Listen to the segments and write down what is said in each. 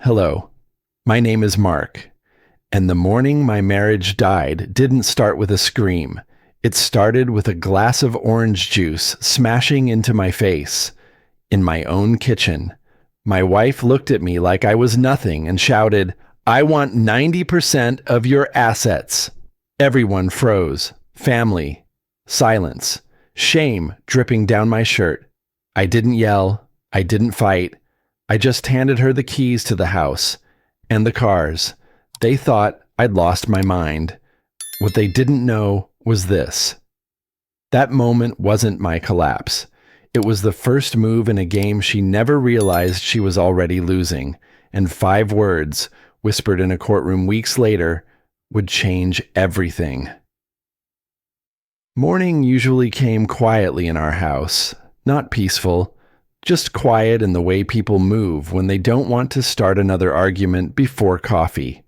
Hello, my name is Mark, and the morning my marriage died didn't start with a scream. It started with a glass of orange juice smashing into my face. In my own kitchen, my wife looked at me like I was nothing and shouted, "I want 90% of your assets." Everyone froze. Family. Silence. Shame dripping down my shirt. I didn't yell. I didn't fight. I just handed her the keys to the house and the cars. They thought I'd lost my mind. What they didn't know was this. That moment wasn't my collapse. It was the first move in a game she never realized she was already losing, and 5 words, whispered in a courtroom weeks later, would change everything. Morning usually came quietly in our house, not peaceful, just quiet in the way people move when they don't want to start another argument before coffee.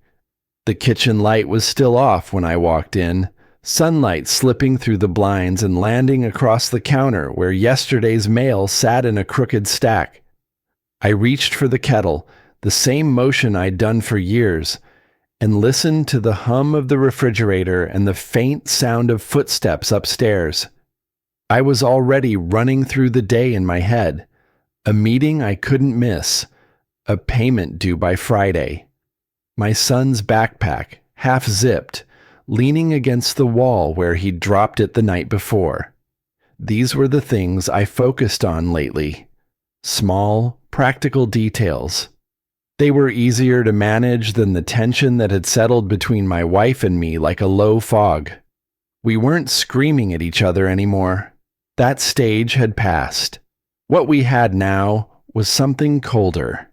The kitchen light was still off when I walked in, sunlight slipping through the blinds and landing across the counter where yesterday's mail sat in a crooked stack. I reached for the kettle, the same motion I'd done for years, and listened to the hum of the refrigerator and the faint sound of footsteps upstairs. I was already running through the day in my head. A meeting I couldn't miss, a payment due by Friday. My son's backpack, half zipped, leaning against the wall where he'd dropped it the night before. These were the things I focused on lately. Small, practical details. They were easier to manage than the tension that had settled between my wife and me like a low fog. We weren't screaming at each other anymore. That stage had passed. What we had now was something colder.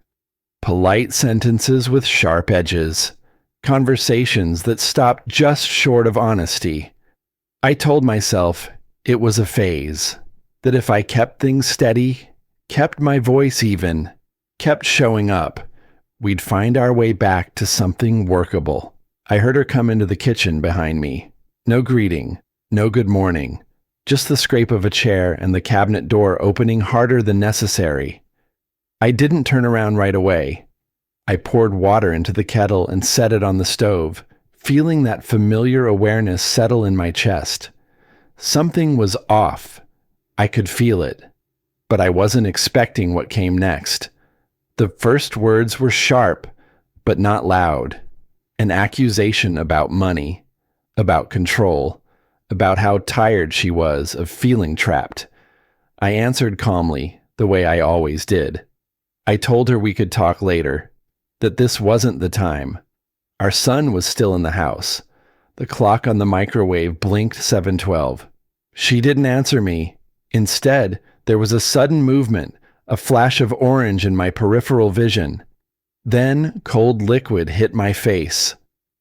Polite sentences with sharp edges. Conversations that stopped just short of honesty. I told myself it was a phase, that if I kept things steady, kept my voice even, kept showing up, we'd find our way back to something workable. I heard her come into the kitchen behind me. No greeting, no good morning, just the scrape of a chair and the cabinet door opening harder than necessary. I didn't turn around right away. I poured water into the kettle and set it on the stove, feeling that familiar awareness settle in my chest. Something was off. I could feel it, but I wasn't expecting what came next. The first words were sharp, but not loud. An accusation about money, about control, about how tired she was of feeling trapped. I answered calmly, the way I always did. I told her we could talk later, that this wasn't the time. Our son was still in the house. The clock on the microwave blinked 7:12. She didn't answer me. Instead, there was a sudden movement, a flash of orange in my peripheral vision. Then, cold liquid hit my face.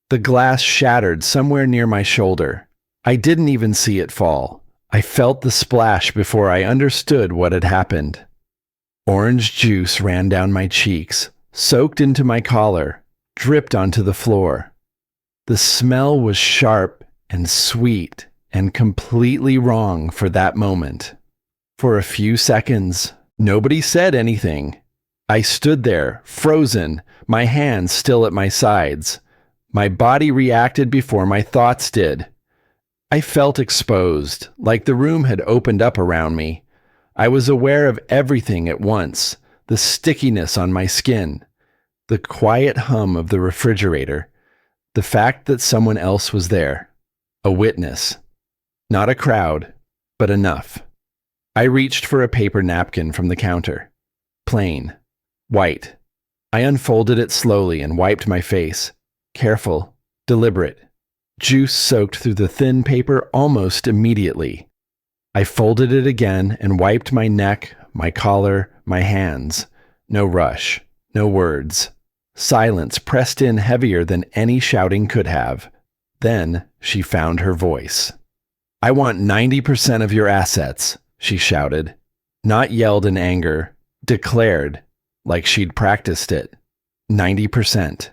The glass shattered somewhere near my shoulder. I didn't even see it fall. I felt the splash before I understood what had happened. Orange juice ran down my cheeks, soaked into my collar, dripped onto the floor. The smell was sharp and sweet and completely wrong for that moment. For a few seconds, nobody said anything. I stood there, frozen, my hands still at my sides. My body reacted before my thoughts did. I felt exposed, like the room had opened up around me. I was aware of everything at once, the stickiness on my skin, the quiet hum of the refrigerator, the fact that someone else was there, a witness. Not a crowd, but enough. I reached for a paper napkin from the counter. Plain. White. I unfolded it slowly and wiped my face. Careful. Deliberate. Juice soaked through the thin paper almost immediately. I folded it again and wiped my neck, my collar, my hands. No rush. No words. Silence pressed in heavier than any shouting could have. Then she found her voice. "I want 90% of your assets," she shouted. Not yelled in anger, declared, like she'd practiced it. 90%.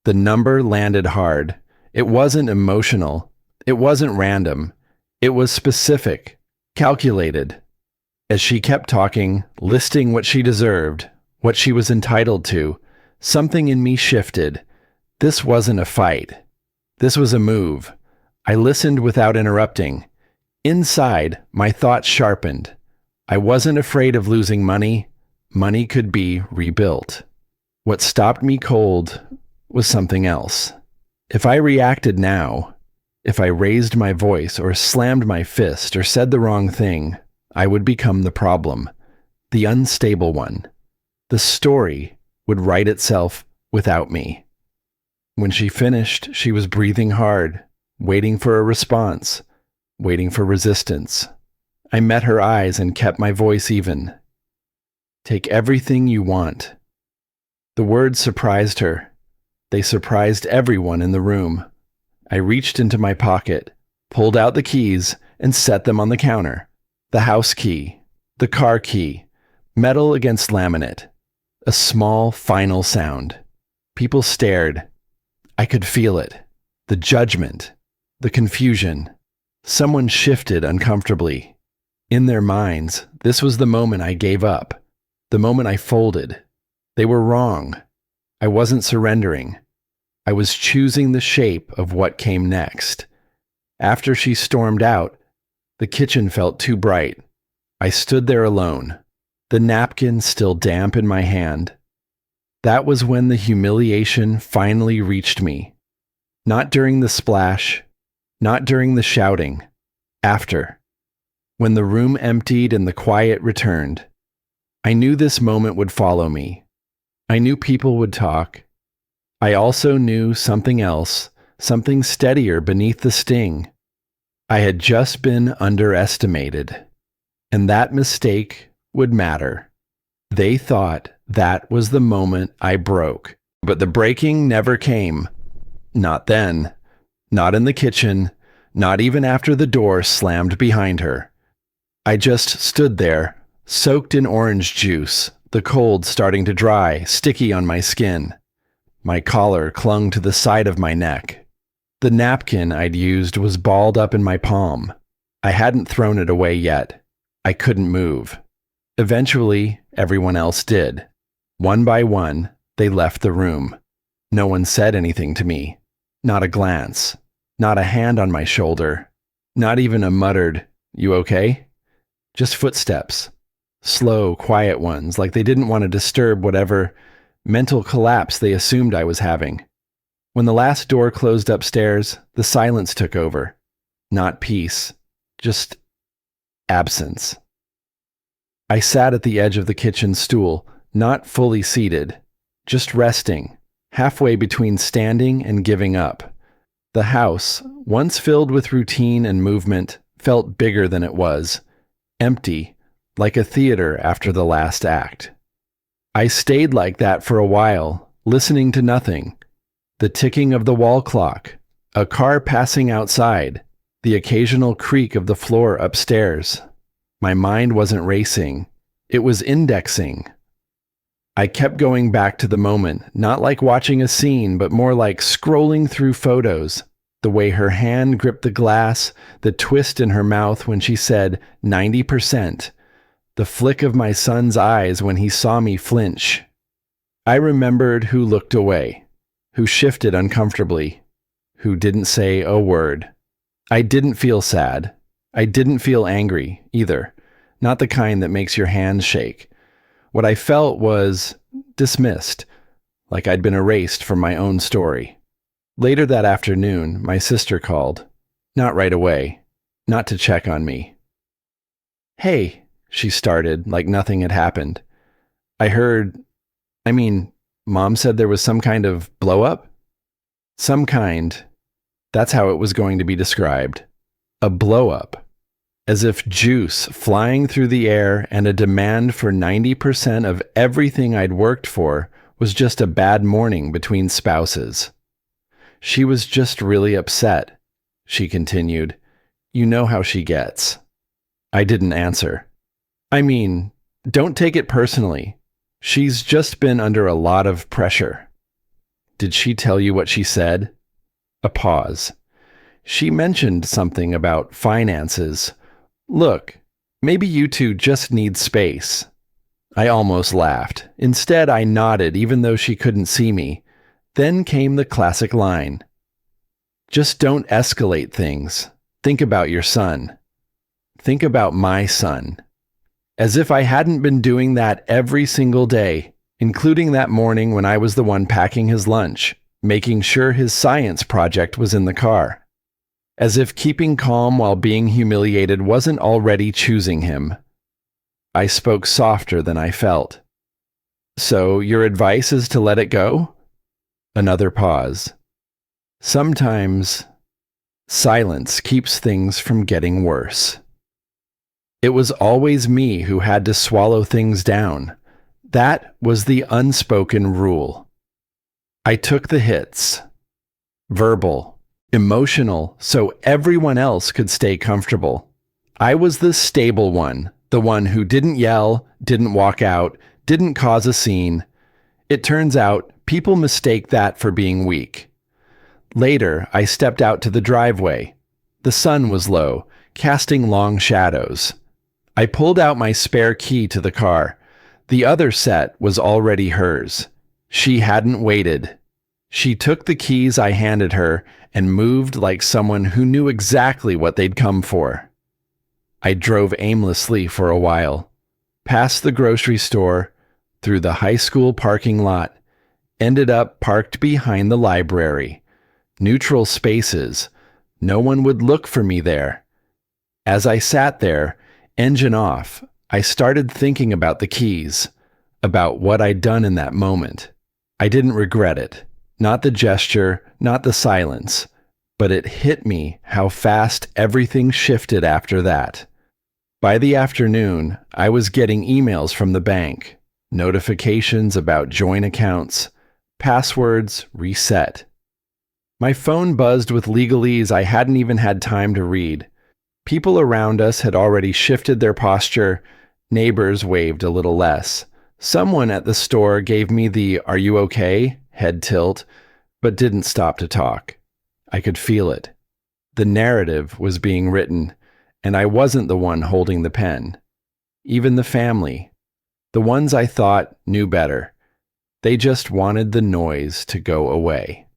The number landed hard. It wasn't emotional. It wasn't random. It was specific, calculated. As she kept talking, listing what she deserved, what she was entitled to, Something in me shifted. This wasn't a fight. This was a move. I listened without interrupting. Inside, my thoughts sharpened. I wasn't afraid of losing money. Money could be rebuilt. What stopped me cold was something else. If I reacted now, if I raised my voice or slammed my fist or said the wrong thing, I would become the problem, the unstable one. The story would write itself without me. When she finished, she was breathing hard, waiting for a response, waiting for resistance. I met her eyes and kept my voice even. Take everything you want. The words surprised her. They surprised everyone in the room. I reached into my pocket, pulled out the keys, and set them on the counter. The house key, the car key, metal against laminate. A small, final sound. People stared. I could feel it. The judgment. The confusion. Someone shifted uncomfortably. In their minds, this was the moment I gave up. The moment I folded. They were wrong. I wasn't surrendering. I was choosing the shape of what came next. After she stormed out, the kitchen felt too bright. I stood there alone, the napkin still damp in my hand. That was when the humiliation finally reached me. Not during the splash, not during the shouting. After. When the room emptied and the quiet returned. I knew this moment would follow me. I knew people would talk. I also knew something else, something steadier beneath the sting. I had just been underestimated. And that mistake would matter. They thought that was the moment I broke. But the breaking never came. Not then. Not in the kitchen. Not even after the door slammed behind her. I just stood there, soaked in orange juice, the cold starting to dry, sticky on my skin. My collar clung to the side of my neck. The napkin I'd used was balled up in my palm. I hadn't thrown it away yet. I couldn't move. Eventually, everyone else did. One by one, they left the room. No one said anything to me. Not a glance. Not a hand on my shoulder. Not even a muttered, "You okay?" Just footsteps. Slow, quiet ones, like they didn't want to disturb whatever mental collapse they assumed I was having. When the last door closed upstairs, the silence took over. Not peace, just absence. I sat at the edge of the kitchen stool, not fully seated, just resting, halfway between standing and giving up. The house, once filled with routine and movement, felt bigger than it was, empty, like a theater after the last act. I stayed like that for a while, listening to nothing. The ticking of the wall clock, a car passing outside, the occasional creak of the floor upstairs. My mind wasn't racing. It was indexing. I kept going back to the moment, not like watching a scene, but more like scrolling through photos. The way her hand gripped the glass, the twist in her mouth when she said 90%. The flick of my son's eyes when he saw me flinch. I remembered who looked away, who shifted uncomfortably, who didn't say a word. I didn't feel sad. I didn't feel angry, either. Not the kind that makes your hands shake. What I felt was dismissed, like I'd been erased from my own story. Later that afternoon, my sister called. Not right away. Not to check on me. "Hey," she started, like nothing had happened. Mom said there was some kind of blow-up? Some kind. That's how it was going to be described. A blow-up. As if juice flying through the air and a demand for 90% of everything I'd worked for was just a bad morning between spouses. She was just really upset, she continued. You know how she gets. I didn't answer. Don't take it personally. She's just been under a lot of pressure. Did she tell you what she said? A pause. She mentioned something about finances. Look, maybe you two just need space. I almost laughed. Instead, I nodded even though she couldn't see me. Then came the classic line. Just don't escalate things. Think about your son. Think about my son. As if I hadn't been doing that every single day, including that morning when I was the one packing his lunch, making sure his science project was in the car. As if keeping calm while being humiliated wasn't already choosing him. I spoke softer than I felt. So, your advice is to let it go? Another pause. Sometimes, silence keeps things from getting worse. It was always me who had to swallow things down. That was the unspoken rule. I took the hits. Verbal, emotional, so everyone else could stay comfortable. I was the stable one, the one who didn't yell, didn't walk out, didn't cause a scene. It turns out people mistake that for being weak. Later, I stepped out to the driveway. The sun was low, casting long shadows. I pulled out my spare key to the car. The other set was already hers. She hadn't waited. She took the keys I handed her and moved like someone who knew exactly what they'd come for. I drove aimlessly for a while, past the grocery store, through the high school parking lot, ended up parked behind the library. Neutral spaces. No one would look for me there. As I sat there, engine off, I started thinking about the keys, about what I'd done in that moment. I didn't regret it. Not the gesture, not the silence, but it hit me how fast everything shifted after that. By the afternoon, I was getting emails from the bank, notifications about joint accounts, passwords reset. My phone buzzed with legalese I hadn't even had time to read. People around us had already shifted their posture. Neighbors waved a little less. Someone at the store gave me the "Are you okay?" head tilt, but didn't stop to talk. I could feel it. The narrative was being written, and I wasn't the one holding the pen. Even the family, the ones I thought knew better, they just wanted the noise to go away.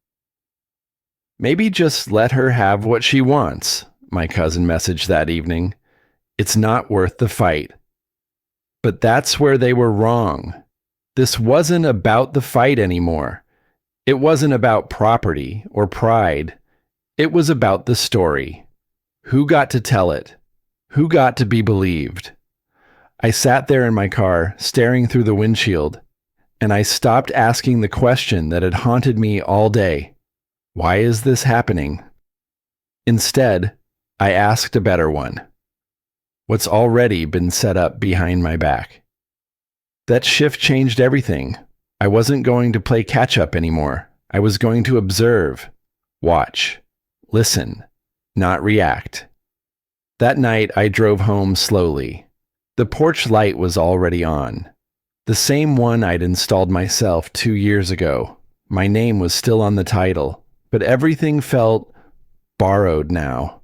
Maybe just let her have what she wants, my cousin messaged that evening. It's not worth the fight. But that's where they were wrong. This wasn't about the fight anymore. It wasn't about property or pride. It was about the story. Who got to tell it? Who got to be believed? I sat there in my car, staring through the windshield, and I stopped asking the question that had haunted me all day. Why is this happening? Instead, I asked a better one. What's already been set up behind my back? That shift changed everything. I wasn't going to play catch-up anymore. I was going to observe, watch, listen, not react. That night, I drove home slowly. The porch light was already on. The same one I'd installed myself 2 years ago. My name was still on the title, but everything felt borrowed now.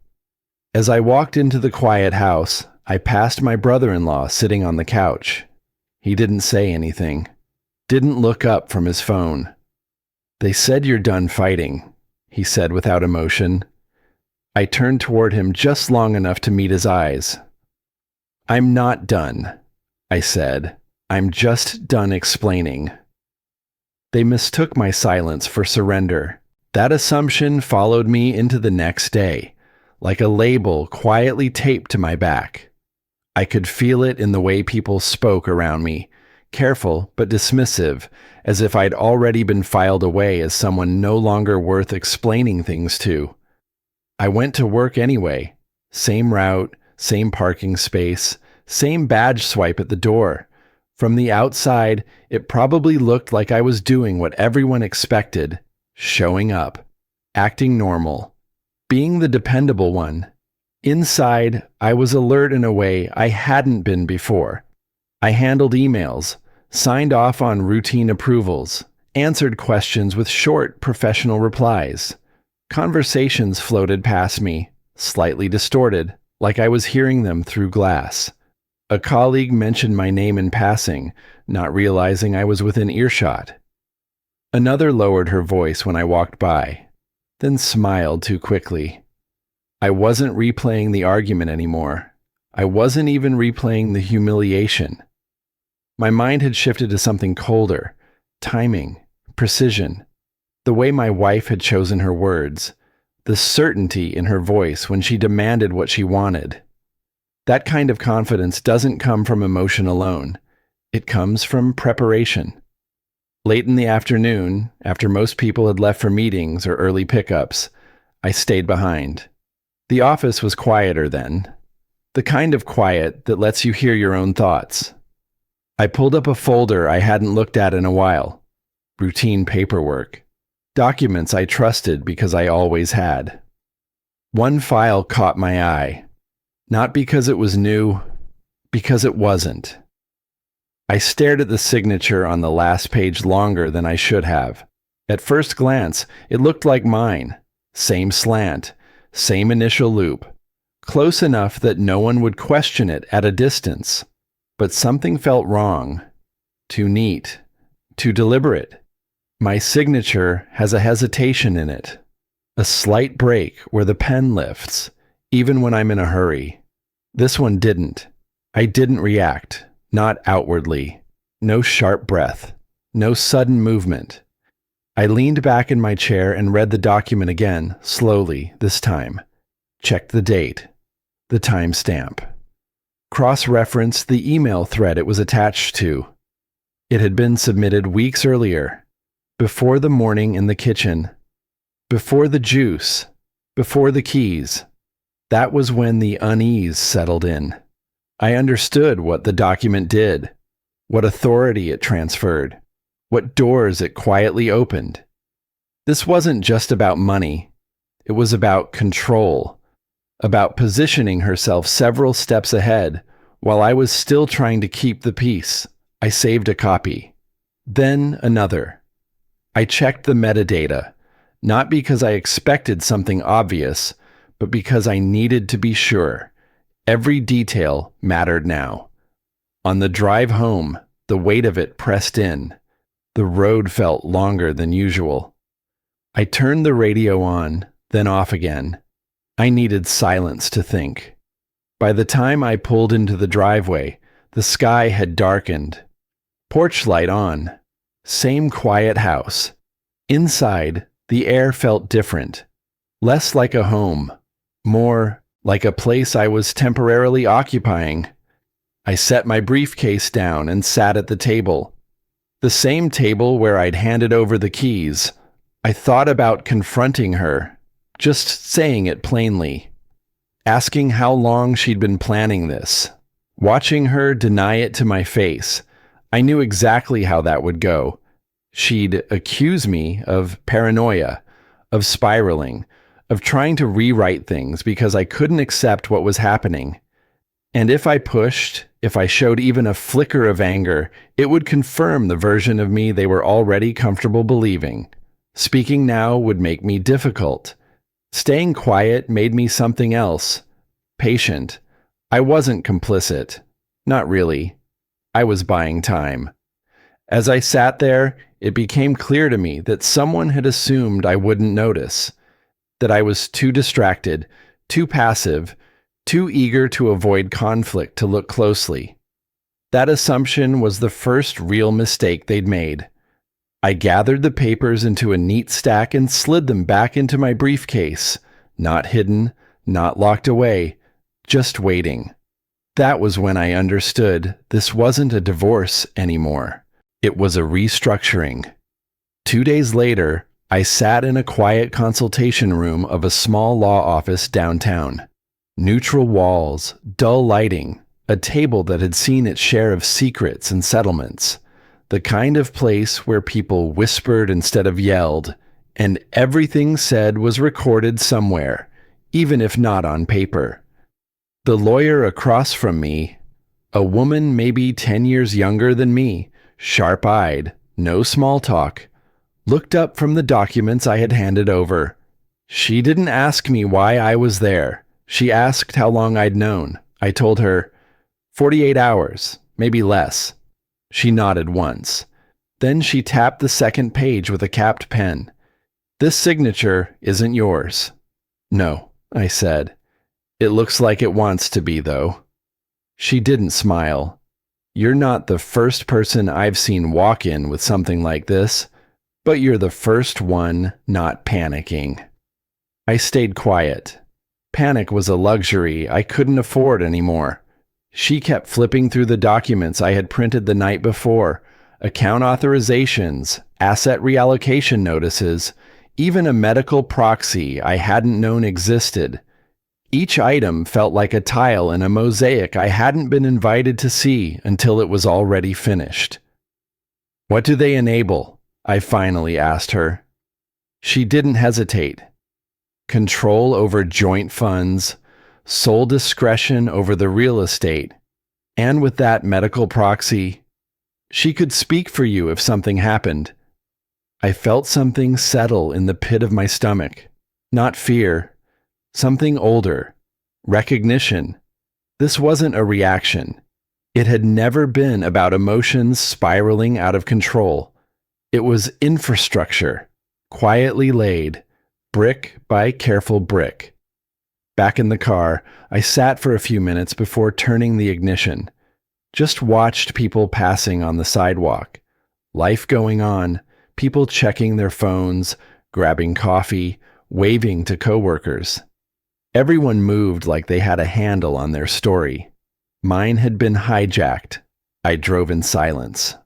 As I walked into the quiet house, I passed my brother-in-law sitting on the couch. He didn't say anything, didn't look up from his phone. They said you're done fighting, he said without emotion. I turned toward him just long enough to meet his eyes. I'm not done, I said. I'm just done explaining. They mistook my silence for surrender. That assumption followed me into the next day, like a label quietly taped to my back. I could feel it in the way people spoke around me, careful but dismissive, as if I'd already been filed away as someone no longer worth explaining things to. I went to work anyway. Same route, same parking space, same badge swipe at the door. From the outside, it probably looked like I was doing what everyone expected, showing up, acting normal, being the dependable one. Inside, I was alert in a way I hadn't been before. I handled emails, signed off on routine approvals, answered questions with short, professional replies. Conversations floated past me, slightly distorted, like I was hearing them through glass. A colleague mentioned my name in passing, not realizing I was within earshot. Another lowered her voice when I walked by, then smiled too quickly. I wasn't replaying the argument anymore. I wasn't even replaying the humiliation. My mind had shifted to something colder, timing, precision, the way my wife had chosen her words, the certainty in her voice when she demanded what she wanted. That kind of confidence doesn't come from emotion alone. It comes from preparation. Late in the afternoon, after most people had left for meetings or early pickups, I stayed behind. The office was quieter then, the kind of quiet that lets you hear your own thoughts. I pulled up a folder I hadn't looked at in a while. Routine paperwork. Documents I trusted because I always had. One file caught my eye. Not because it was new, because it wasn't. I stared at the signature on the last page longer than I should have. At first glance, it looked like mine. Same slant, same initial loop. Close enough that no one would question it at a distance. But something felt wrong. Too neat. Too deliberate. My signature has a hesitation in it. A slight break where the pen lifts, even when I'm in a hurry. This one didn't. I didn't react, not outwardly. No sharp breath. No sudden movement. I leaned back in my chair and read the document again, slowly, this time. Checked the date. The timestamp. Cross-referenced the email thread it was attached to. It had been submitted weeks earlier. Before the morning in the kitchen. Before the juice. Before the keys. That was when the unease settled in. I understood what the document did, what authority it transferred, what doors it quietly opened. This wasn't just about money. It was about control, about positioning herself several steps ahead while I was still trying to keep the peace. I saved a copy. Then another. I checked the metadata, not because I expected something obvious, but because I needed to be sure. Every detail mattered now. On the drive home, the weight of it pressed in. The road felt longer than usual. I turned the radio on, then off again. I needed silence to think. By the time I pulled into the driveway, the sky had darkened. Porch light on. Same quiet house. Inside, the air felt different. Less like a home. More like a place I was temporarily occupying. I set my briefcase down and sat at the table. The same table where I'd handed over the keys. I thought about confronting her, just saying it plainly. Asking how long she'd been planning this. Watching her deny it to my face. I knew exactly how that would go. She'd accuse me of paranoia, of spiraling, of trying to rewrite things because I couldn't accept what was happening. And if I pushed, if I showed even a flicker of anger, it would confirm the version of me they were already comfortable believing. Speaking now would make me difficult. Staying quiet made me something else. Patient. I wasn't complicit. Not really. I was buying time. As I sat there, it became clear to me that someone had assumed I wouldn't notice. That I was too distracted, too passive, too eager to avoid conflict to look closely. That assumption was the first real mistake they'd made. I gathered the papers into a neat stack and slid them back into my briefcase, not hidden, not locked away, just waiting. That was when I understood this wasn't a divorce anymore. It was a restructuring. 2 days later, I sat in a quiet consultation room of a small law office downtown. Neutral walls, dull lighting, a table that had seen its share of secrets and settlements. The kind of place where people whispered instead of yelled, and everything said was recorded somewhere, even if not on paper. The lawyer across from me, a woman maybe 10 years younger than me, sharp-eyed, no small talk, looked up from the documents I had handed over. She didn't ask me why I was there. She asked how long I'd known. I told her, 48 hours, maybe less. She nodded once. Then she tapped the second page with a capped pen. This signature isn't yours. No, I said. It looks like it wants to be, though. She didn't smile. You're not the first person I've seen walk in with something like this, but you're the first one not panicking. I stayed quiet. Panic was a luxury I couldn't afford anymore. She kept flipping through the documents I had printed the night before, account authorizations, asset reallocation notices, even a medical proxy I hadn't known existed. Each item felt like a tile in a mosaic I hadn't been invited to see until it was already finished. What do they enable? I finally asked her. She didn't hesitate. Control over joint funds, sole discretion over the real estate, and with that medical proxy, she could speak for you if something happened. I felt something settle in the pit of my stomach. Not fear. Something older. Recognition. This wasn't a reaction. It had never been about emotions spiraling out of control. It was infrastructure, quietly laid, brick by careful brick. Back in the car, I sat for a few minutes before turning the ignition. Just watched people passing on the sidewalk. Life going on, people checking their phones, grabbing coffee, waving to coworkers. Everyone moved like they had a handle on their story. Mine had been hijacked. I drove in silence.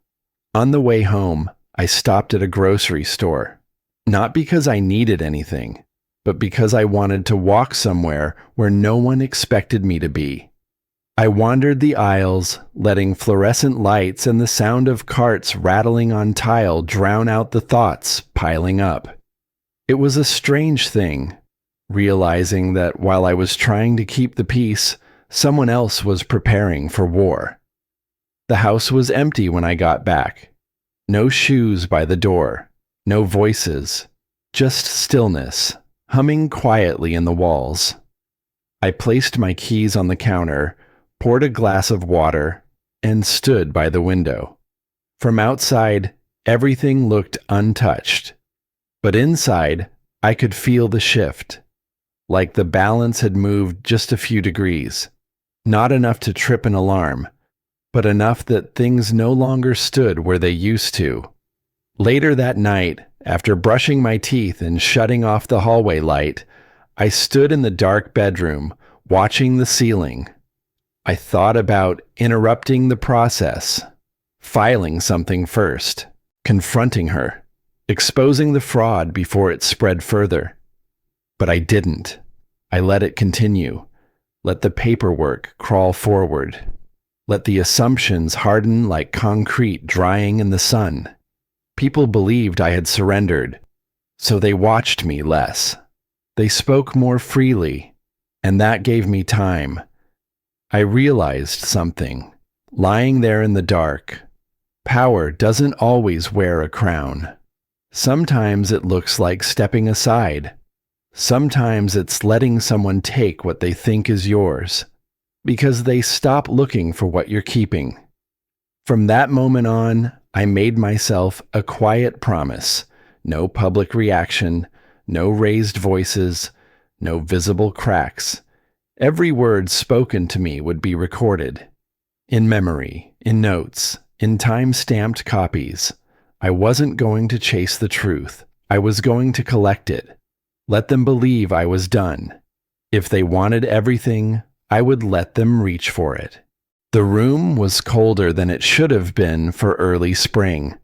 On the way home, I stopped at a grocery store. Not because I needed anything, but because I wanted to walk somewhere where no one expected me to be. I wandered the aisles, letting fluorescent lights and the sound of carts rattling on tile drown out the thoughts piling up. It was a strange thing, realizing that while I was trying to keep the peace, someone else was preparing for war. The house was empty when I got back. No shoes by the door, no voices, just stillness, humming quietly in the walls. I placed my keys on the counter, poured a glass of water, and stood by the window. From outside, everything looked untouched. But inside, I could feel the shift, like the balance had moved just a few degrees. Not enough to trip an alarm, but enough that things no longer stood where they used to. Later that night, after brushing my teeth and shutting off the hallway light, I stood in the dark bedroom, watching the ceiling. I thought about interrupting the process, filing something first, confronting her, exposing the fraud before it spread further. But I didn't. I let it continue. Let the paperwork crawl forward. Let the assumptions harden like concrete drying in the sun. People believed I had surrendered, so they watched me less. They spoke more freely, and that gave me time. I realized something. Lying there in the dark, power doesn't always wear a crown. Sometimes it looks like stepping aside. Sometimes it's letting someone take what they think is yours, because they stop looking for what you're keeping. From that moment on, I made myself a quiet promise. No public reaction, no raised voices, no visible cracks. Every word spoken to me would be recorded. In memory, in notes, in time-stamped copies. I wasn't going to chase the truth. I was going to collect it. Let them believe I was done. If they wanted everything, I would let them reach for it. The room was colder than it should have been for early spring.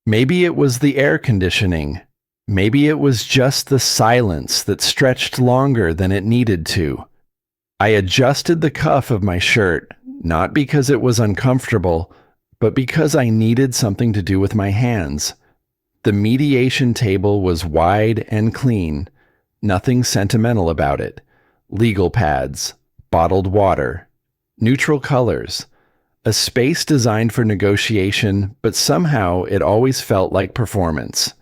Maybe it was the air conditioning. Maybe it was just the silence that stretched longer than it needed to. I adjusted the cuff of my shirt, not because it was uncomfortable, but because I needed something to do with my hands. The mediation table was wide and clean, nothing sentimental about it. Legal pads, bottled water, neutral colors, a space designed for negotiation, but somehow it always felt like performance.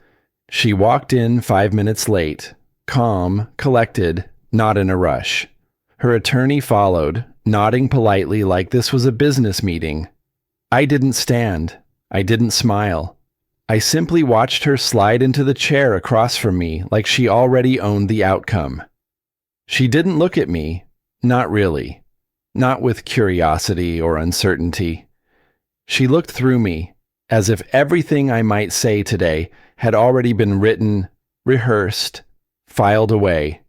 She walked in 5 minutes late, calm, collected, not in a rush. Her attorney followed, nodding politely like this was a business meeting. I didn't stand. I didn't smile. I simply watched her slide into the chair across from me like she already owned the outcome. She didn't look at me. Not really. Not with curiosity or uncertainty. She looked through me, as if everything I might say today had already been written, rehearsed, filed away.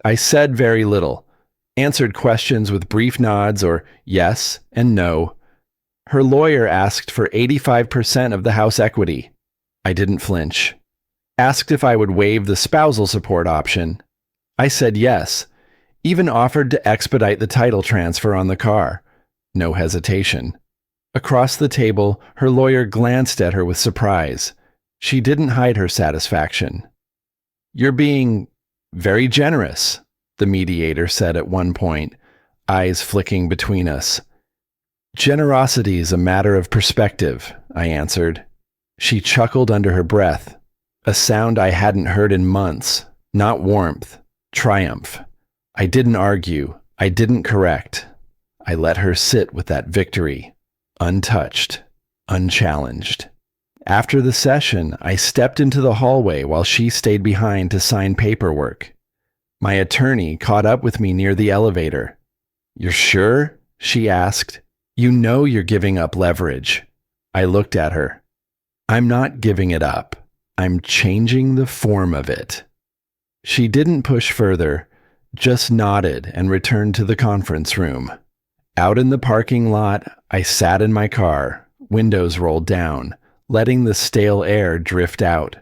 I said very little, answered questions with brief nods or yes and no. Her lawyer asked for 85% of the house equity. I didn't flinch. Asked if I would waive the spousal support option. I said yes, even offered to expedite the title transfer on the car. No hesitation. Across the table, her lawyer glanced at her with surprise. She didn't hide her satisfaction. "You're being very generous," the mediator said at one point, eyes flicking between us. "Generosity is a matter of perspective," I answered. She chuckled under her breath, a sound I hadn't heard in months, not warmth, triumph. I didn't argue. I didn't correct. I let her sit with that victory, untouched, unchallenged. After the session, I stepped into the hallway while she stayed behind to sign paperwork. My attorney caught up with me near the elevator. "You're sure?" she asked. "You know you're giving up leverage." I looked at her. "I'm not giving it up. I'm changing the form of it." She didn't push further, just nodded and returned to the conference room. Out in the parking lot, I sat in my car, windows rolled down, letting the stale air drift out.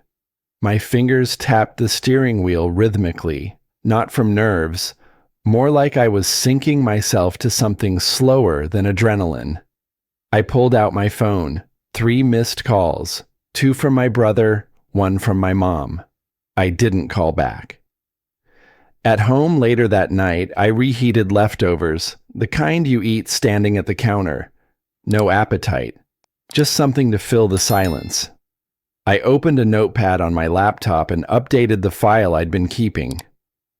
My fingers tapped the steering wheel rhythmically, not from nerves, more like I was syncing myself to something slower than adrenaline. I pulled out my phone, 3 missed calls, 2 from my brother, 1 from my mom. I didn't call back. At home later that night, I reheated leftovers, the kind you eat standing at the counter. No appetite, just something to fill the silence. I opened a notepad on my laptop and updated the file I'd been keeping.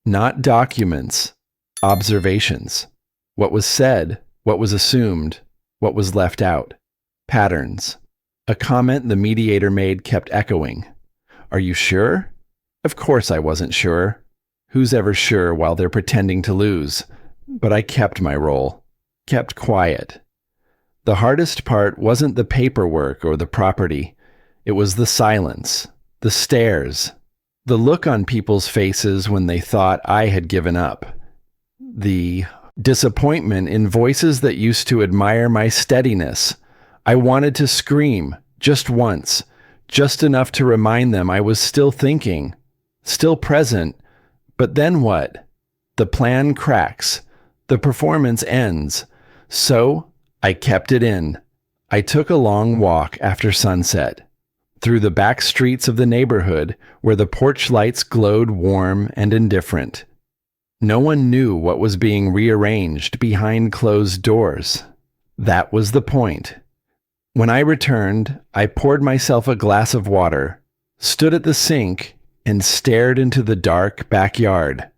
Not documents, observations. What was said, what was assumed, what was left out. Patterns. A comment the mediator made kept echoing. "Are you sure?" Of course I wasn't sure. Who's ever sure while they're pretending to lose? But I kept my role. Kept quiet. The hardest part wasn't the paperwork or the property. It was the silence, the stares, the look on people's faces when they thought I had given up. The disappointment in voices that used to admire my steadiness. I wanted to scream, just once, just enough to remind them I was still thinking, still present. But then what? The plan cracks. The performance ends. So I kept it in. I took a long walk after sunset, through the back streets of the neighborhood where the porch lights glowed warm and indifferent. No one knew what was being rearranged behind closed doors. That was the point. When I returned, I poured myself a glass of water, stood at the sink, and stared into the dark backyard.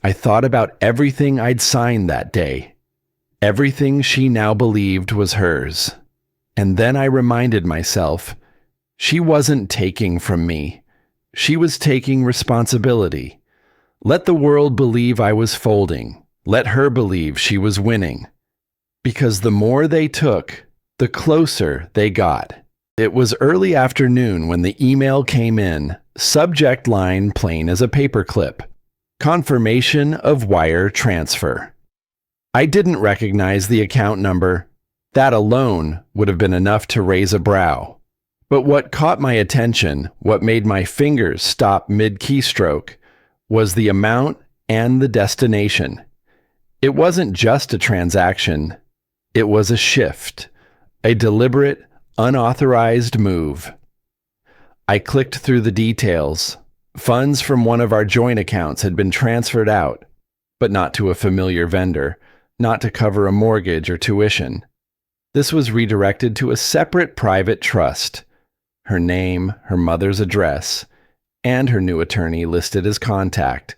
I thought about everything I'd signed that day, everything she now believed was hers. And then I reminded myself, she wasn't taking from me. She was taking responsibility. Let the world believe I was folding. Let her believe she was winning. Because the more they took, the closer they got. It was early afternoon when the email came in, subject line plain as a paperclip. Confirmation of wire transfer. I didn't recognize the account number. That alone would have been enough to raise a brow. But what caught my attention, what made my fingers stop mid-keystroke, was the amount and the destination. It wasn't just a transaction. It was a shift, a deliberate, unauthorized move. I clicked through the details. Funds from one of our joint accounts had been transferred out, but not to a familiar vendor, not to cover a mortgage or tuition. This was redirected to a separate private trust. Her name, her mother's address, and her new attorney listed as contact.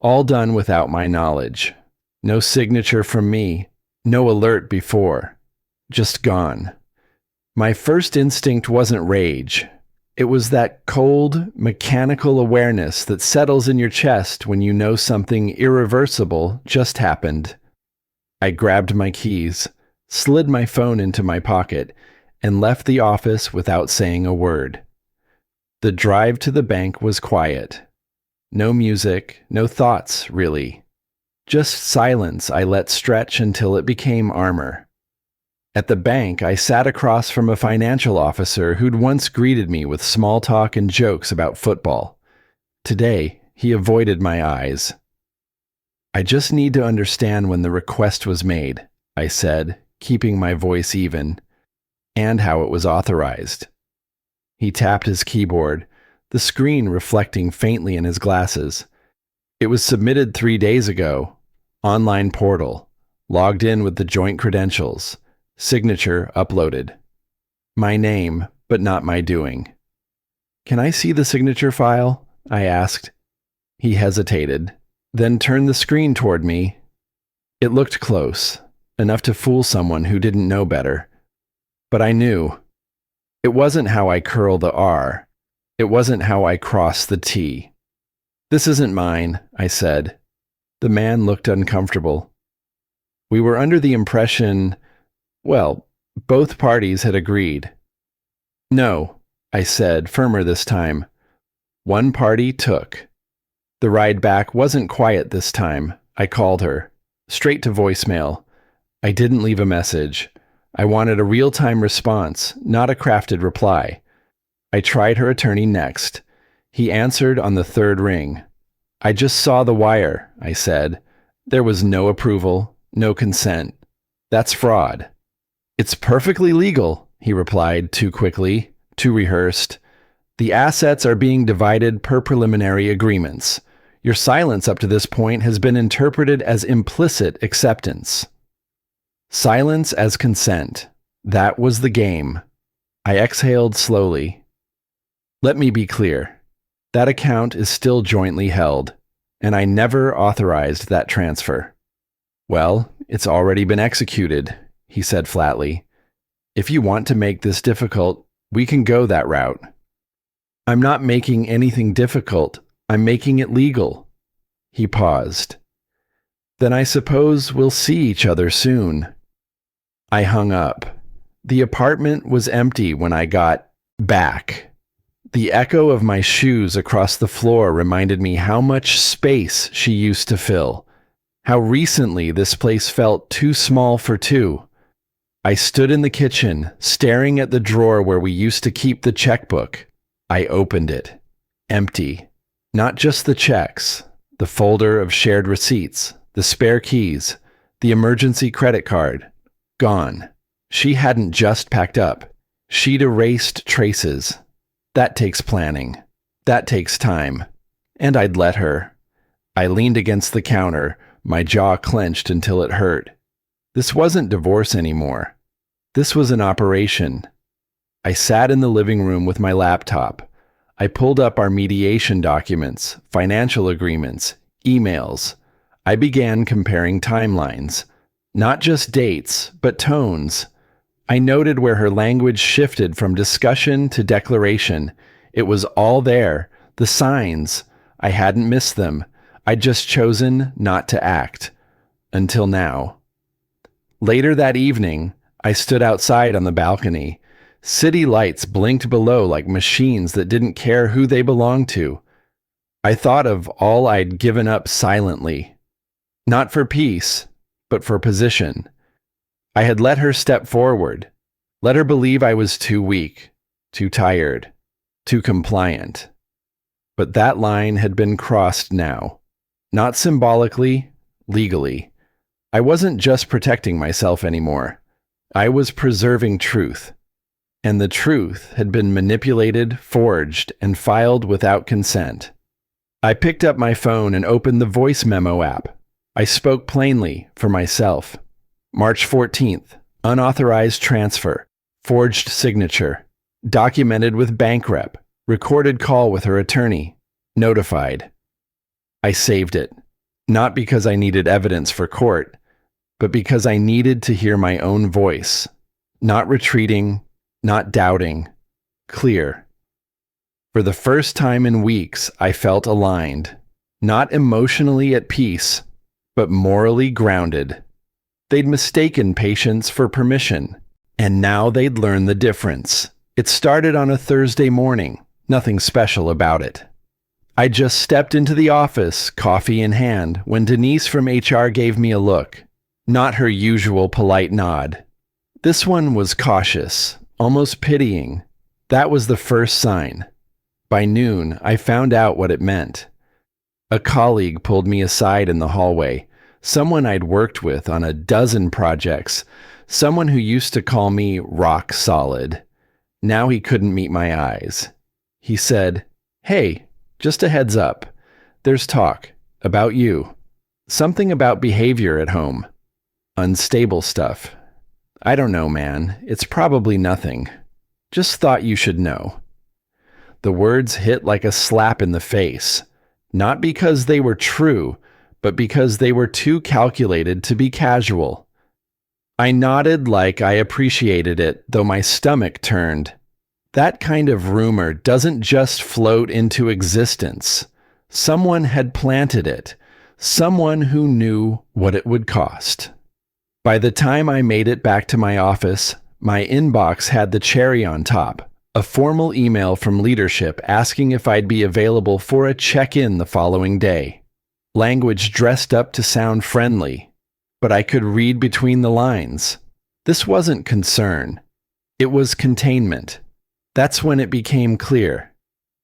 All done without my knowledge. No signature from me, No alert before. Just gone. My first instinct wasn't rage. It was that cold, mechanical awareness that settles in your chest when you know something irreversible just happened. I grabbed my keys, slid my phone into my pocket, and left the office without saying a word. The drive to the bank was quiet. No music, no thoughts, really. Just silence I let stretch until it became armor. At the bank, I sat across from a financial officer who'd once greeted me with small talk and jokes about football. Today, he avoided my eyes. "I just need to understand when the request was made," I said, keeping my voice even, "and how it was authorized." He tapped his keyboard, the screen reflecting faintly in his glasses. "It was submitted 3 days ago. Online portal. Logged in with the joint credentials. Signature uploaded. My name, but not my doing." "Can I see the signature file?" I asked. He hesitated, then turned the screen toward me. It looked close, enough to fool someone who didn't know better. But I knew. It wasn't how I curl the R. It wasn't how I cross the T. "This isn't mine," I said. The man looked uncomfortable. We were under the impression, well, both parties had agreed. "No," I said, firmer this time. One party took. The ride back wasn't quiet this time. I called her. Straight to voicemail. I didn't leave a message. I wanted a real-time response, not a crafted reply. I tried her attorney next. He answered on the third ring. "I just saw the wire," I said. "There was no approval, no consent. That's fraud." "It's perfectly legal," he replied, too quickly, too rehearsed. "The assets are being divided per preliminary agreements. Your silence up to this point has been interpreted as implicit acceptance." Silence as consent. That was the game. I exhaled slowly. "Let me be clear. That account is still jointly held, and I never authorized that transfer." "Well, it's already been executed," he said flatly. "If you want to make this difficult, we can go that route." "I'm not making anything difficult. I'm making it legal." He paused. "Then I suppose we'll see each other soon." I hung up. The apartment was empty when I got back. The echo of my shoes across the floor reminded me how much space she used to fill, how recently this place felt too small for two. I stood in the kitchen, staring at the drawer where we used to keep the checkbook. I opened it. Empty. Not just the checks, the folder of shared receipts, the spare keys, the emergency credit card. Gone. She hadn't just packed up. She'd erased traces. That takes planning. That takes time. And I'd let her. I leaned against the counter, my jaw clenched until it hurt. This wasn't divorce anymore. This was an operation. I sat in the living room with my laptop. I pulled up our mediation documents, financial agreements, emails. I began comparing timelines. Not just dates, but tones. I noted where her language shifted from discussion to declaration. It was all there, the signs. I hadn't missed them. I'd just chosen not to act. Until now. Later that evening, I stood outside on the balcony. City lights blinked below like machines that didn't care who they belonged to. I thought of all I'd given up silently. Not for peace, but for position. I had let her step forward, let her believe I was too weak, too tired, too compliant. But that line had been crossed now. Not symbolically, legally. I wasn't just protecting myself anymore. I was preserving truth. And the truth had been manipulated, forged, and filed without consent. I picked up my phone and opened the voice memo app. I spoke plainly, for myself. March 14th, unauthorized transfer, forged signature, documented with bank rep, recorded call with her attorney, notified. I saved it, not because I needed evidence for court, but because I needed to hear my own voice, not retreating, not doubting, clear. For the first time in weeks, I felt aligned, not emotionally at peace, but morally grounded. They'd mistaken patience for permission, and now they'd learn the difference. It started on a Thursday morning, nothing special about it. I just stepped into the office, coffee in hand, when Denise from HR gave me a look. Not her usual polite nod. This one was cautious, almost pitying. That was the first sign. By noon, I found out what it meant. A colleague pulled me aside in the hallway, someone I'd worked with on a dozen projects, someone who used to call me rock solid. Now he couldn't meet my eyes. He said, "Hey, just a heads up. There's talk about you. Something about behavior at home. Unstable stuff. I don't know, man. It's probably nothing. Just thought you should know." The words hit like a slap in the face, not because they were true, but because they were too calculated to be casual. I nodded like I appreciated it, though my stomach turned. That kind of rumor doesn't just float into existence. Someone had planted it, someone who knew what it would cost. By the time I made it back to my office, my inbox had the cherry on top, a formal email from leadership asking if I'd be available for a check-in the following day. Language dressed up to sound friendly, but I could read between the lines. This wasn't concern. It was containment. That's when it became clear.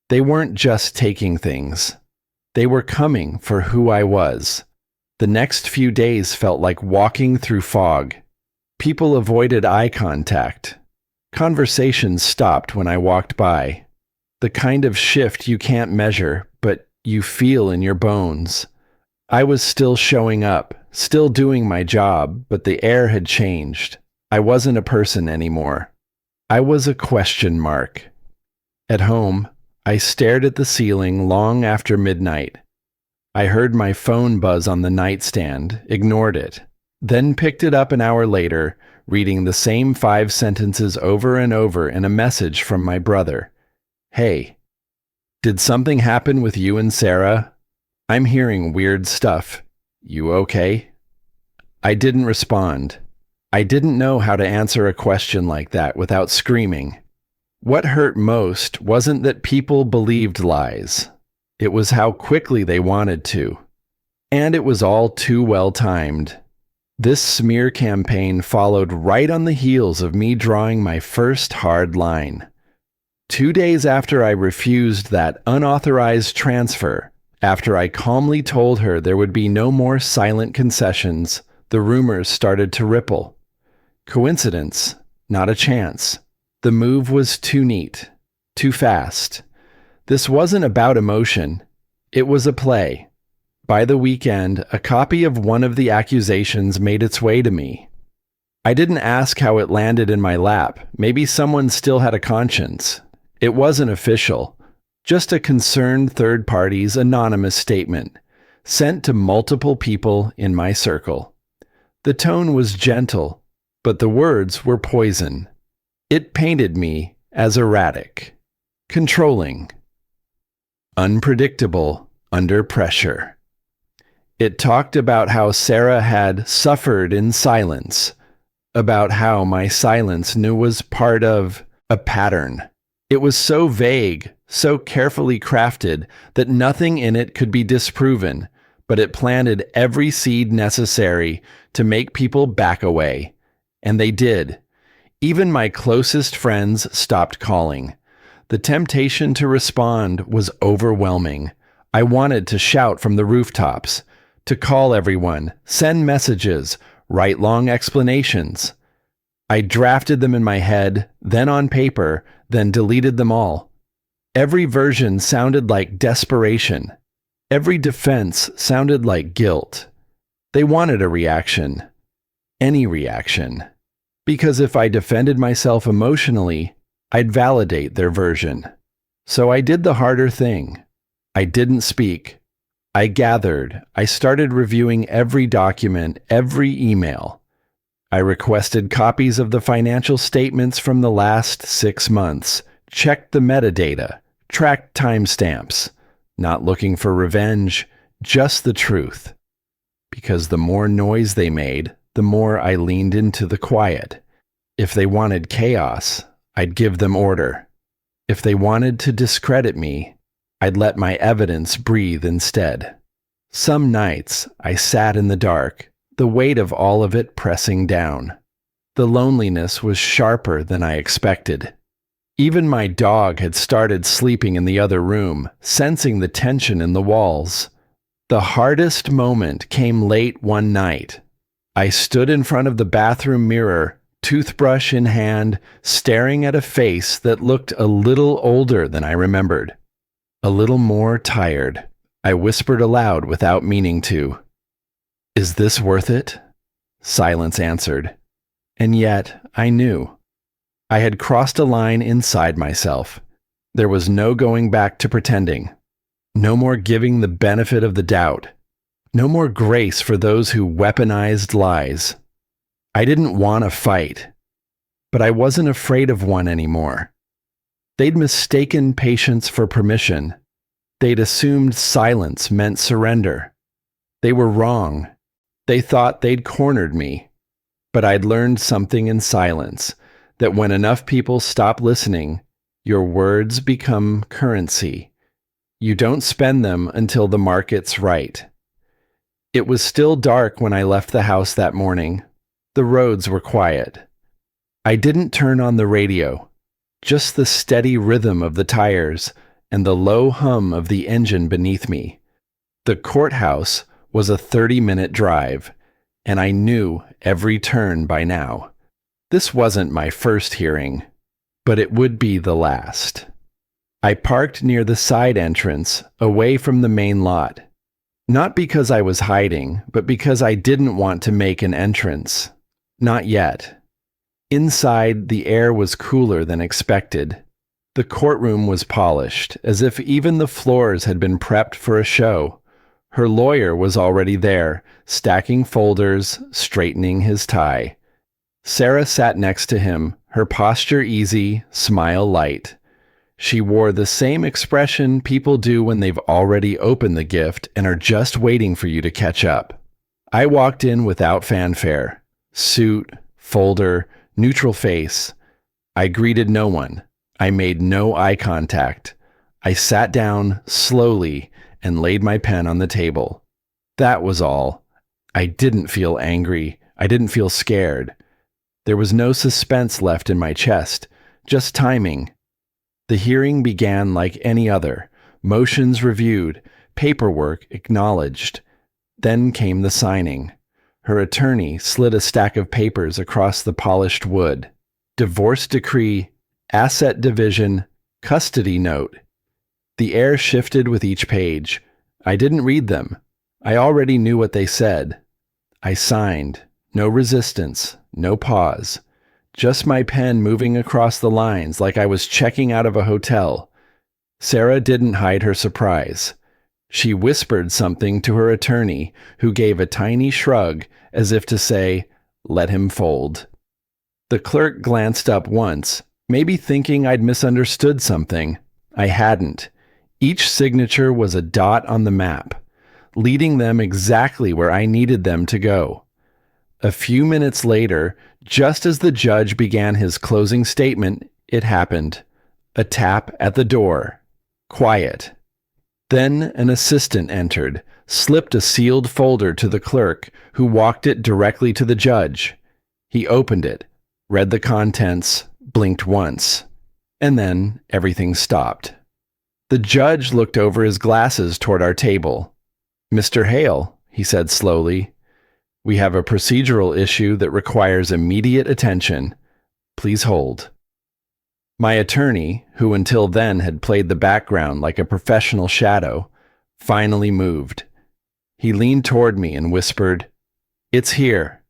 They weren't just taking things. They were coming for who I was. The next few days felt like walking through fog. People avoided eye contact. Conversations stopped when I walked by. The kind of shift you can't measure, but you feel in your bones. I was still showing up, still doing my job, but the air had changed. I wasn't a person anymore. I was a question mark. At home, I stared at the ceiling long after midnight. I heard my phone buzz on the nightstand, ignored it, then picked it up an hour later, reading the same 5 sentences over and over in a message from my brother. "Hey, did something happen with you and Sarah? I'm hearing weird stuff. You okay?" I didn't respond. I didn't know how to answer a question like that without screaming. What hurt most wasn't that people believed lies. It was how quickly they wanted to. And it was all too well timed. This smear campaign followed right on the heels of me drawing my first hard line. 2 days after I refused that unauthorized transfer, after I calmly told her there would be no more silent concessions, the rumors started to ripple. Coincidence? Not a chance. The move was too neat, too fast. This wasn't about emotion. It was a play. By the weekend, a copy of one of the accusations made its way to me. I didn't ask how it landed in my lap. Maybe someone still had a conscience. It wasn't official. Just a concerned third party's anonymous statement, sent to multiple people in my circle. The tone was gentle, but the words were poison. It painted me as erratic, controlling, unpredictable under pressure. It talked about how Sarah had suffered in silence, about how my silence was part of a pattern. It was so vague, so carefully crafted, that nothing in it could be disproven, but it planted every seed necessary to make people back away. And they did. Even my closest friends stopped calling. The temptation to respond was overwhelming. I wanted to shout from the rooftops, to call everyone, send messages, write long explanations. I drafted them in my head, then on paper, then deleted them all. Every version sounded like desperation. Every defense sounded like guilt. They wanted a reaction. Any reaction. Because if I defended myself emotionally, I'd validate their version. So I did the harder thing. I didn't speak. I gathered. I started reviewing every document, every email. I requested copies of the financial statements from the last 6 months, checked the metadata, tracked timestamps, not looking for revenge, just the truth. Because the more noise they made, the more I leaned into the quiet. If they wanted chaos, I'd give them order. If they wanted to discredit me, I'd let my evidence breathe instead. Some nights, I sat in the dark, the weight of all of it pressing down. The loneliness was sharper than I expected. Even my dog had started sleeping in the other room, sensing the tension in the walls. The hardest moment came late one night. I stood in front of the bathroom mirror, toothbrush in hand, staring at a face that looked a little older than I remembered. A little more tired. I whispered aloud without meaning to. "Is this worth it?" Silence answered. And yet, I knew. I had crossed a line inside myself. There was no going back to pretending. No more giving the benefit of the doubt. No more grace for those who weaponized lies. I didn't want a fight, but I wasn't afraid of one anymore. They'd mistaken patience for permission. They'd assumed silence meant surrender. They were wrong. They thought they'd cornered me. But I'd learned something in silence, that when enough people stop listening, your words become currency. You don't spend them until the market's right. It was still dark when I left the house that morning. The roads were quiet. I didn't turn on the radio, just the steady rhythm of the tires and the low hum of the engine beneath me. The courthouse was a 30-minute drive, and I knew every turn by now. This wasn't my first hearing, but it would be the last. I parked near the side entrance, away from the main lot. Not because I was hiding, but because I didn't want to make an entrance. Not yet. Inside, the air was cooler than expected. The courtroom was polished, as if even the floors had been prepped for a show. Her lawyer was already there, stacking folders, straightening his tie. Sarah sat next to him, her posture easy, smile light. She wore the same expression people do when they've already opened the gift and are just waiting for you to catch up. I walked in without fanfare. Suit, folder, neutral face. I greeted no one. I made no eye contact. I sat down slowly and laid my pen on the table. That was all. I didn't feel angry. I didn't feel scared. There was no suspense left in my chest, just timing. The hearing began like any other, motions reviewed, paperwork acknowledged. Then came the signing. Her attorney slid a stack of papers across the polished wood. Divorce decree, asset division, custody note. The air shifted with each page. I didn't read them. I already knew what they said. I signed. No resistance, no pause. Just my pen moving across the lines like I was checking out of a hotel. Sarah didn't hide her surprise. She whispered something to her attorney, who gave a tiny shrug as if to say, "Let him fold." The clerk glanced up once, maybe thinking I'd misunderstood something. I hadn't. Each signature was a dot on the map, leading them exactly where I needed them to go. A few minutes later, just as the judge began his closing statement, it happened. A tap at the door. Quiet. Then an assistant entered, slipped a sealed folder to the clerk, who walked it directly to the judge. He opened it, read the contents, blinked once, and then everything stopped. The judge looked over his glasses toward our table. "Mr. Hale," he said slowly, "we have a procedural issue that requires immediate attention. Please hold." My attorney, who until then had played the background like a professional shadow, finally moved. He leaned toward me and whispered, "It's here."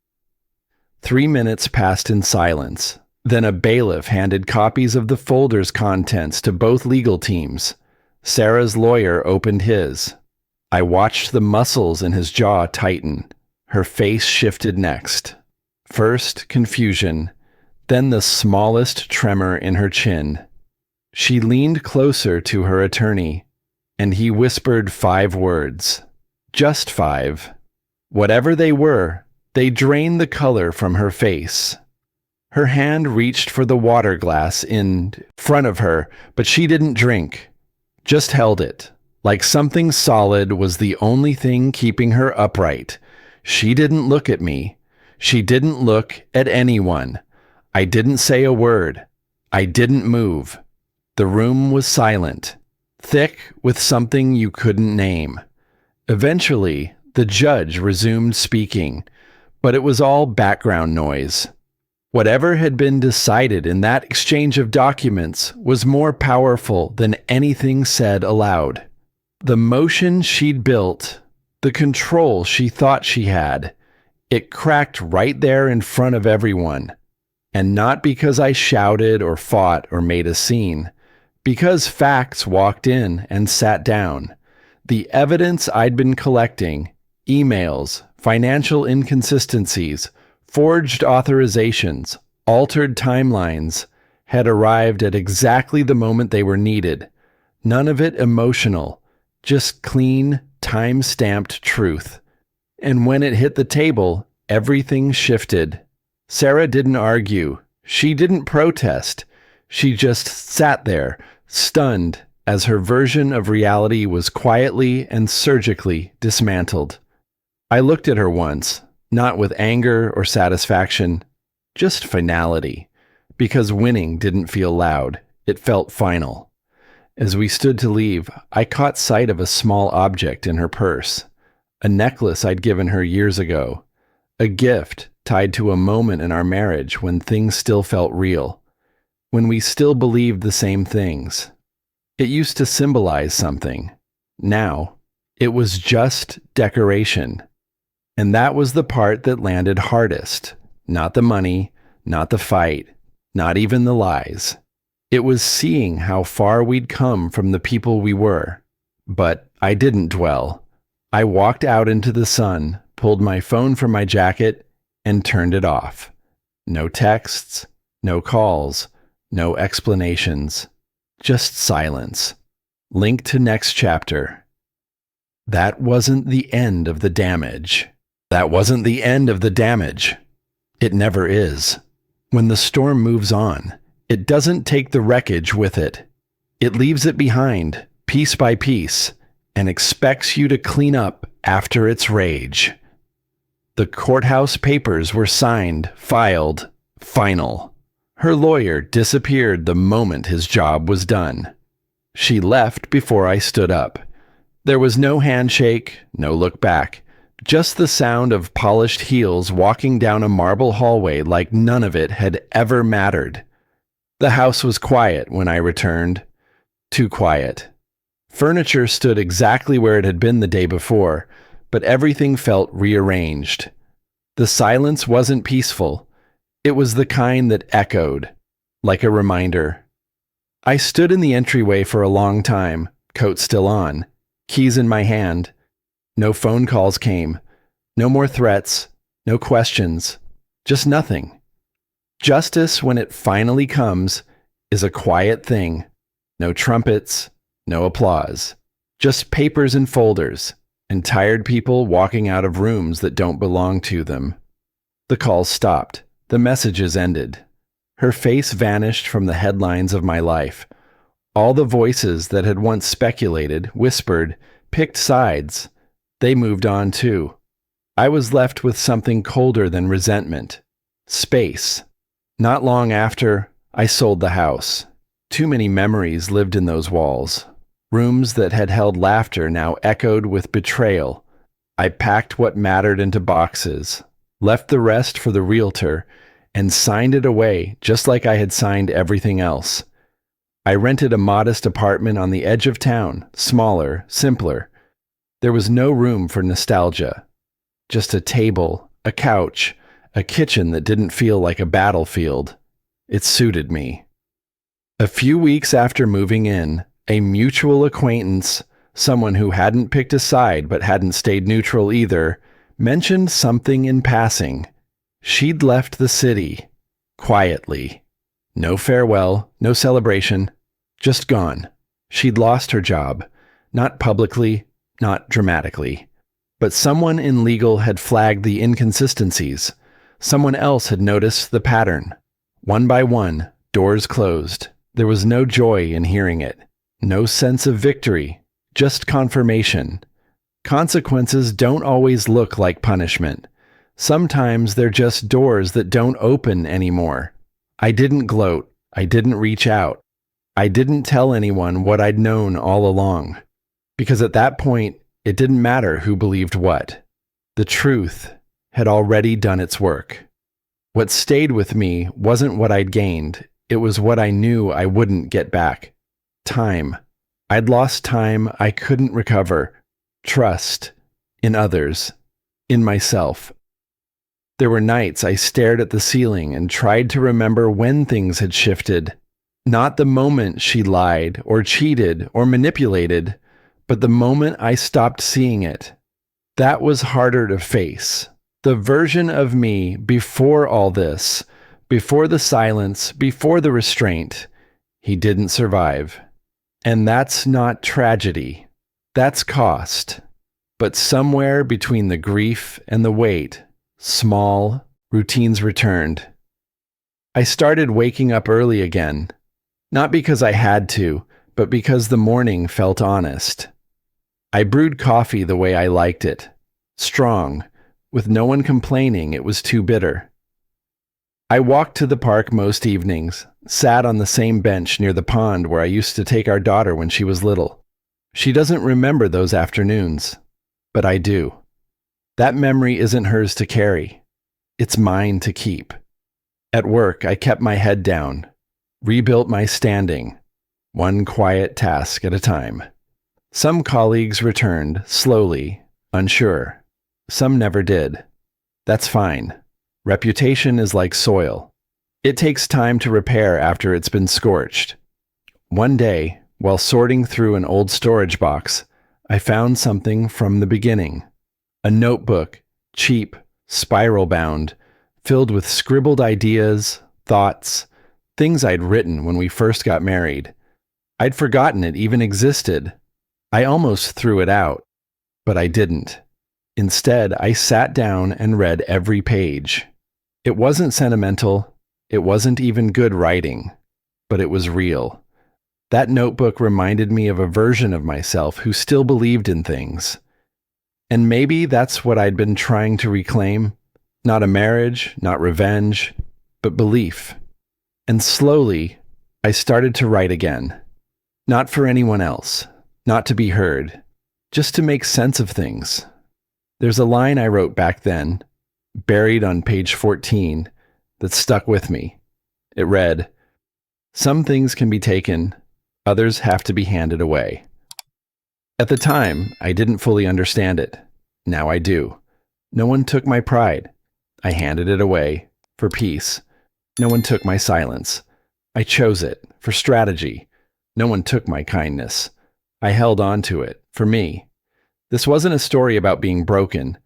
3 minutes passed in silence. Then a bailiff handed copies of the folder's contents to both legal teams. Sarah's lawyer opened his. I watched the muscles in his jaw tighten. Her face shifted next. First, confusion, then the smallest tremor in her chin. She leaned closer to her attorney, and he whispered 5 words. Just 5. Whatever they were, they drained the color from her face. Her hand reached for the water glass in front of her, but she didn't drink, just held it, like something solid was the only thing keeping her upright. She didn't look at me. She didn't look at anyone. I didn't say a word. I didn't move. The room was silent, thick with something you couldn't name. Eventually, the judge resumed speaking, but it was all background noise. Whatever had been decided in that exchange of documents was more powerful than anything said aloud. The motion she'd built, the control she thought she had, it cracked right there in front of everyone. And not because I shouted or fought or made a scene, because facts walked in and sat down. The evidence I'd been collecting, emails, financial inconsistencies, forged authorizations, altered timelines, had arrived at exactly the moment they were needed. None of it emotional, just clean, time-stamped truth. And when it hit the table, everything shifted. Sarah didn't argue. She didn't protest. She just sat there, stunned, as her version of reality was quietly and surgically dismantled. I looked at her once, not with anger or satisfaction, just finality, because winning didn't feel loud. It felt final. As we stood to leave, I caught sight of a small object in her purse, a necklace I'd given her years ago, a gift tied to a moment in our marriage when things still felt real, when we still believed the same things. It used to symbolize something. Now, it was just decoration. And that was the part that landed hardest. Not the money, not the fight, not even the lies. It was seeing how far we'd come from the people we were. But I didn't dwell. I walked out into the sun, pulled my phone from my jacket, and turned it off. No texts, no calls, no explanations. Just silence. Link to next chapter. That wasn't the end of the damage. That wasn't the end of the damage. It never is. When the storm moves on, it doesn't take the wreckage with it. It leaves it behind, piece by piece, and expects you to clean up after its rage. The courthouse papers were signed, filed, final. Her lawyer disappeared the moment his job was done. She left before I stood up. There was no handshake, no look back, just the sound of polished heels walking down a marble hallway like none of it had ever mattered. The house was quiet when I returned. Too quiet. Furniture stood exactly where it had been the day before, but everything felt rearranged. The silence wasn't peaceful. It was the kind that echoed, like a reminder. I stood in the entryway for a long time, coat still on, keys in my hand. No phone calls came. No more threats, no questions, just nothing. Justice, when it finally comes, is a quiet thing. No trumpets, no applause. Just papers and folders, and tired people walking out of rooms that don't belong to them. The calls stopped. The messages ended. Her face vanished from the headlines of my life. All the voices that had once speculated, whispered, picked sides, they moved on too. I was left with something colder than resentment. Space. Not long after, I sold the house. Too many memories lived in those walls. Rooms that had held laughter now echoed with betrayal. I packed what mattered into boxes, left the rest for the realtor, and signed it away just like I had signed everything else. I rented a modest apartment on the edge of town, smaller, simpler. There was no room for nostalgia. Just a table, a couch, a kitchen that didn't feel like a battlefield. It suited me. A few weeks after moving in, a mutual acquaintance, Someone who hadn't picked a side but hadn't stayed neutral either, mentioned something in passing. She'd left the city. Quietly. No farewell, no celebration. Just gone. She'd lost her job. Not publicly, not dramatically. But someone in legal had flagged the inconsistencies. Someone else had noticed the pattern. One by one, doors closed. There was no joy in hearing it. No sense of victory. Just confirmation. Consequences don't always look like punishment. Sometimes they're just doors that don't open anymore. I didn't gloat. I didn't reach out. I didn't tell anyone what I'd known all along. Because at that point, it didn't matter who believed what. The truth had already done its work. What stayed with me wasn't what I'd gained. It was what I knew I wouldn't get back. Time. I'd lost time I couldn't recover. Trust. In others. In myself. There were nights I stared at the ceiling and tried to remember when things had shifted. Not the moment she lied or cheated or manipulated, but the moment I stopped seeing it. That was harder to face. The version of me before all this, before the silence, before the restraint, he didn't survive. And that's not tragedy. That's cost. But somewhere between the grief and the weight, small routines returned. I started waking up early again. Not because I had to, but because the morning felt honest. I brewed coffee the way I liked it. Strong, with no one complaining it was too bitter. I walked to the park most evenings, sat on the same bench near the pond where I used to take our daughter when she was little. She doesn't remember those afternoons, but I do. That memory isn't hers to carry. It's mine to keep. At work, I kept my head down, rebuilt my standing, one quiet task at a time. Some colleagues returned, slowly, unsure. Some never did. That's fine. Reputation is like soil. It takes time to repair after it's been scorched. One day, while sorting through an old storage box, I found something from the beginning. A notebook, cheap, spiral-bound, filled with scribbled ideas, thoughts, things I'd written when we first got married. I'd forgotten it even existed. I almost threw it out, but I didn't. Instead, I sat down and read every page. It wasn't sentimental, it wasn't even good writing, but it was real. That notebook reminded me of a version of myself who still believed in things. And maybe that's what I'd been trying to reclaim. Not a marriage, not revenge, but belief. And slowly, I started to write again. Not for anyone else, not to be heard, just to make sense of things. There's a line I wrote back then, buried on page 14, that stuck with me. It read, "Some things can be taken, others have to be handed away." At the time, I didn't fully understand it. Now I do. No one took my pride. I handed it away, for peace. No one took my silence. I chose it, for strategy. No one took my kindness. I held on to it, for me. This wasn't a story about being broken.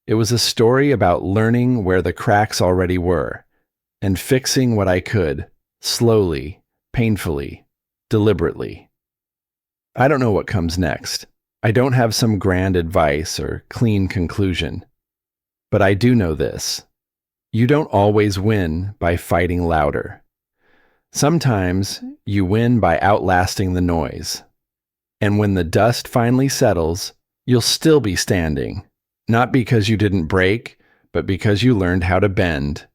It was a story about learning where the cracks already were, and fixing what I could, slowly, painfully, deliberately. I don't know what comes next. I don't have some grand advice or clean conclusion. But I do know this. You don't always win by fighting louder. Sometimes you win by outlasting the noise. And when the dust finally settles, you'll still be standing, not because you didn't break, but because you learned how to bend.